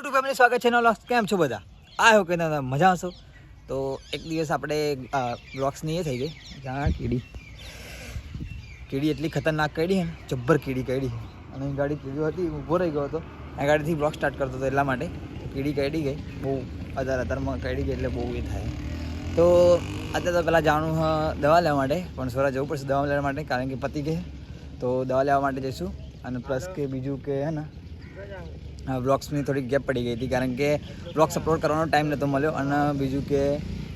YouTube family સ્વાગત છે નવલોક્સ. કેમ છો બધા? આ હો કે મજા હશો. તો એક દિવસ આપણે બ્લોગ્સની એ થઈ ગઈ જ્યાં કીડી એટલી ખતરનાક કીડી હે ને, જબ્બર કીડી કીડી. અને ગાડી કીડી હતી, ઊભો રહી ગયો હતો આ ગાડીથી બ્લોગ સ્ટાર્ટ કરતો હતો એટલા માટે કીડી કીડી ગઈ બહુ. અત્યારમાં કીડી ગઈ એટલે બહુ એ થાય. તો અત્યારે તો પહેલાં જવાનું દવા લેવા માટે, પણ સોરા જવું પડશે દવા લેવા માટે કારણ કે પતી ગઈ. તો દવા લેવા માટે જઈશું. અને પ્લસ કે બીજું કે હે ને વ્લોગ્સની થોડી ગેપ પડી ગઈ હતી કારણ કે વ્લોગ્સ અપલોડ કરવાનો ટાઈમ નહોતો મળ્યો. અને બીજું કે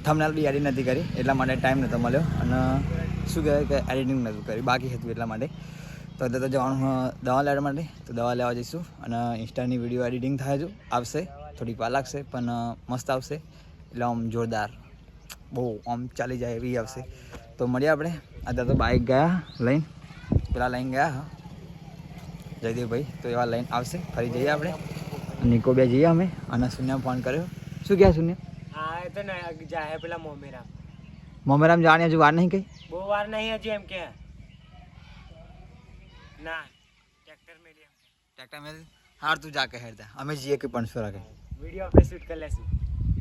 થંબનેલ બી એડિટ નથી કરી એટલા માટે ટાઈમ નહોતો મળ્યો. અને શું કહેવાય કે એડિટિંગ નહોતું કરી, બાકી હતું એટલા માટે. તો અત્યારે તો જવાનું દવા લેવા માટે, તો દવા લેવા જઈશું. અને ઇન્સ્ટાની વિડીયો એડિટિંગ થાય છે, આવશે, થોડીક વાર લાગશે પણ મસ્ત આવશે. એટલે આમ જોરદાર બહુ આમ ચાલી જાય એવી આવશે. તો મળીએ આપણે. અત્યારે તો બાઇક ગયા લઈને, પેલા લઈને ગયા હા જયદેવભાઈ, તો એવા લઈને આવશે. ફરી જઈએ આપણે નિકો બે જઈએ અમે. અને શૂન્ય ફોન કર્યો. શું કહે શૂન્ય? હા એ તો જાય પેલા મોમેરામ જવાની હજુ વાર નહીં કઈ? બહુ વાર નહીં હજુ એમ કે ના ટ્રેક્ટર મેં હાર તું જા કે હેરતા અમે જઈએ કે 500 રાખે વિડીયો આપણે શૂટ કરી લેશું.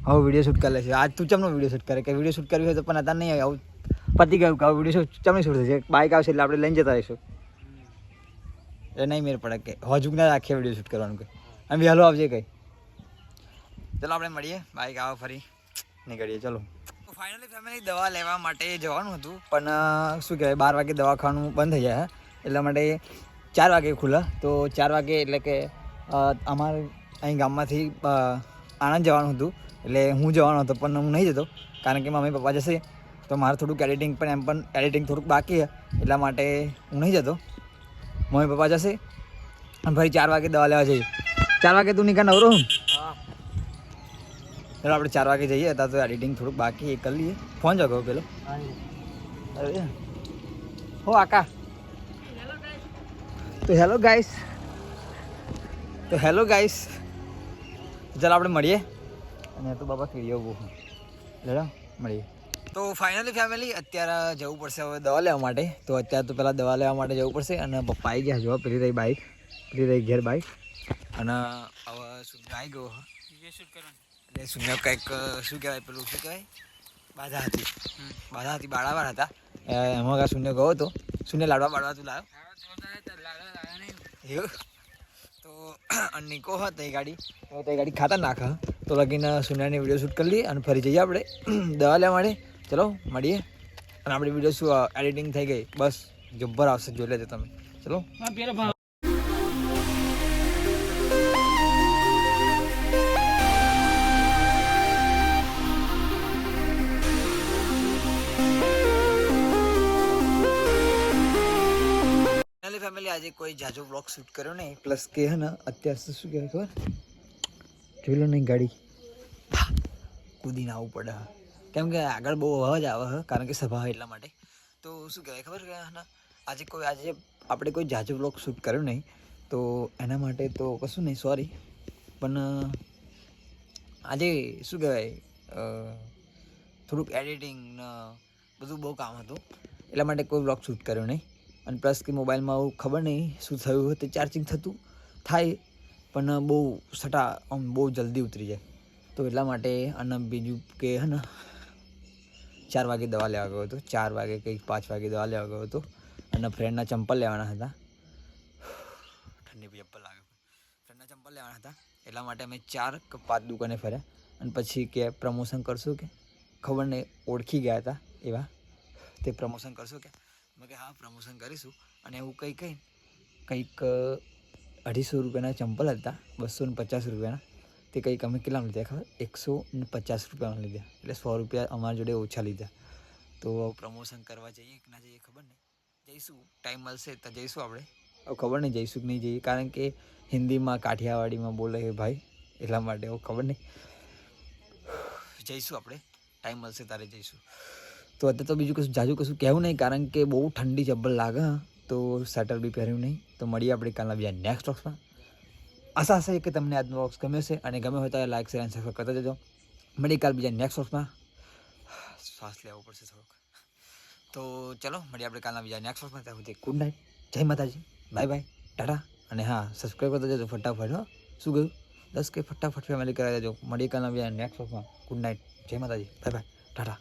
હવે વિડીયો શૂટ કરી લેશે. આજ તું ચમનો વિડીયો શૂટ કરે કે વિડીયો શૂટ કરવી હોય તો પણ અત્યારે નહીં આવું પતી ગયું કે વિડીયો શૂટ ચમની શૂટ થશે. બાઇક આવશે એટલે આપણે લઈને જતા રહીશું. એ નહીં મેર પડે કે હજુ ના રાખીએ વિડીયો શૂટ કરવાનું કંઈ. અને વહેલો આવજે કંઈ. ચલો આપણે મળીએ, બાઇક આવો ફરી નીકળીએ. ચલો ફાઇનલી ફેમિલી દવા લેવા માટે જવાનું હતું, પણ શું કહેવાય 12 વાગે દવાખાનું બંધ થઈ જાય એટલા માટે 4 વાગે ખુલ્લા. તો 4 વાગે એટલે કે અમારે અહીં ગામમાંથી આણંદ જવાનું હતું. એટલે હું જવાનો હતો પણ હું નહીં જતો કારણ કે મમ્મી પપ્પા જશે તો મારે થોડુંક એડિટિંગ પણ એમ પણ એડિટિંગ થોડુંક બાકી છે એટલા માટે હું નહીં જતો. મમ્મી પપ્પા જશે અને ફરી 4 વાગે દવા લેવા જઈએ. 4 વાગે તું નીકળ નવરો હું? ચાલો આપણે 4 વાગે જઈએ. હતા તો એડિટિંગ થોડુંક બાકી એ કરી લઈએ. ફોન જગો પેલો. અરે હો આકા. તો હેલો ગાઈસ, ચાલો આપણે મળીએ. અને તો બાબા કીડીઓ બહુ લેડો મળીએ. તો ફાઇનલી ફેમિલી અત્યારે જવું પડશે હવે દવા લેવા માટે. તો અત્યારે તો પહેલાં દવા લેવા માટે જવું પડશે. અને પપ્પા આવી ગયા જોવા, પેલી રહી બાઇક, પેલી રહી ઘેર બાઇક. અને હવે શૂન્ય આવી ગયો શૂટ કરવાનું. એટલે શૂન્ય કંઈક શું કહેવાય પેલું શું કહેવાય બાધા હતી બાળાવાર હતા એમાં કાં શૂન્ય ગયો હતો. શૂન્ય લાડવા તું લાવ્યો એવું? તો નિકો હોત એ ગાડી ખાતા નાખા તો લગીને શૂન્યની વિડીયો શૂટ કરી લઈએ અને ફરી જઈએ આપણે દવા લેવા માટે. ચલો મળીએ. અને આપણી વિડીયો શું એડિટિંગ થઈ ગઈ, બસ જબ્બર આવશે, જોઈ લેજો તમે. ચલો ફેમિલી આજે કોઈ જાજો બ્લોગ શૂટ કર્યો નહીં. પ્લસ કે હે ને અત્યાર શું કહેવાય ખબર, જોઈ લો નહીં ગાડી કૂદીને આવવું પડે કેમ કે આગળ બહુ અવાજ આવે કારણ કે સભા એટલા માટે. તો શું કહેવાય ખબર કે ને આજે આપણે કોઈ જાજો બ્લોગ શૂટ કર્યો નહીં તો એના માટે તો કશું નહીં, સોરી. પણ આજે શું કહેવાય થોડુંક એડિટિંગ ને બધું બહુ કામ હતું એટલા માટે કોઈ બ્લોગ શૂટ કર્યો નહીં. અને પ્લસ કે મોબાઈલમાં આવું ખબર નહીં શું થયું હતું, ચાર્જિંગ થાય પણ બહુ બહુ જલ્દી ઉતરી જાય. તો એટલા માટે. અને બીજું કે હે ને 4 વાગે દવા લેવા ગયો હતો, 4 વાગે કંઈક 5 વાગે દવા લેવા ગયો હતો. અને ફ્રેન્ડના ચંપલ લેવાના હતા, ઠંડી ચંપલ લાગે, ફ્રેન્ડના ચંપલ લેવાના હતા એટલા માટે અમે 4 કે 5 દુકાને ફર્યા. અને પછી કે પ્રમોશન કરશું કે ખબર નહીં ઓળખી ગયા હતા એવા, તે પ્રમોશન કરશું કે મેં કે હા પ્રમોશન કરીશું. અને એવું કંઈક 250 રૂપિયાના ચંપલ હતા, 250 રૂપિયાના. તે કંઈક અમે કેટલામાં લીધા ખબર, 150 રૂપિયામાં લીધા, એટલે 100 રૂપિયા અમારા જોડે ઓછા લીધા. તો પ્રમોશન કરવા જઈએ કે ના જઈએ ખબર નહીં, જઈશું ટાઈમ મળશે તો જઈશું આપણે. હવે ખબર નહીં જઈશું કે નહીં જઈએ કારણ કે હિન્દીમાં કાઠિયાવાડીમાં બોલે છે ભાઈ એટલા માટે હવે ખબર નહીં. જઈશું આપણે, ટાઈમ મળશે ત્યારે જઈશું. તો અત્યારે તો બીજું કશું કહેવું નહીં કારણ કે બહુ ઠંડી જબ્બર લાગે. તો સ્વેટર બી પહેર્યું નહીં. તો મળીએ આપણે કાલના બીજા નેક્સ્ટ બોક્સમાં. આશા છે કે તમને આજનો બોક્સ ગમ્યો છે અને ગમે હોય તો લાઈક શેર અને સબસ્ક્રાઈબ કરતા જજો. મળીએ કાલ બીજા નેક્સ્ટ બોક્સમાં. શ્વાસ લેવો પડશે થોડોક. તો ચલો મળીએ આપણે કાલના બીજા નેક્સ્ટ બોક્સમાં. ત્યાં સુધી ગુડ નાઇટ, જય માતાજી, બાય બાય, ટાટા. અને હા સબસ્ક્રાઈબ કરતા જજો ફટાફટ. શું કહ્યું? 10K ફટાફટ ફેમિલી કરાવી દેજો. મળીએ કાલના બીજા નેક્સ્ટ વ્લોગમાં. ગુડ નાઇટ, જય માતાજી, બાય બાય, ટાટા.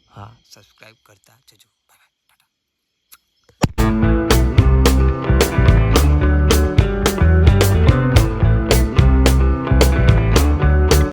હા, સબસ્ક્રાઈબ કરતા જજો.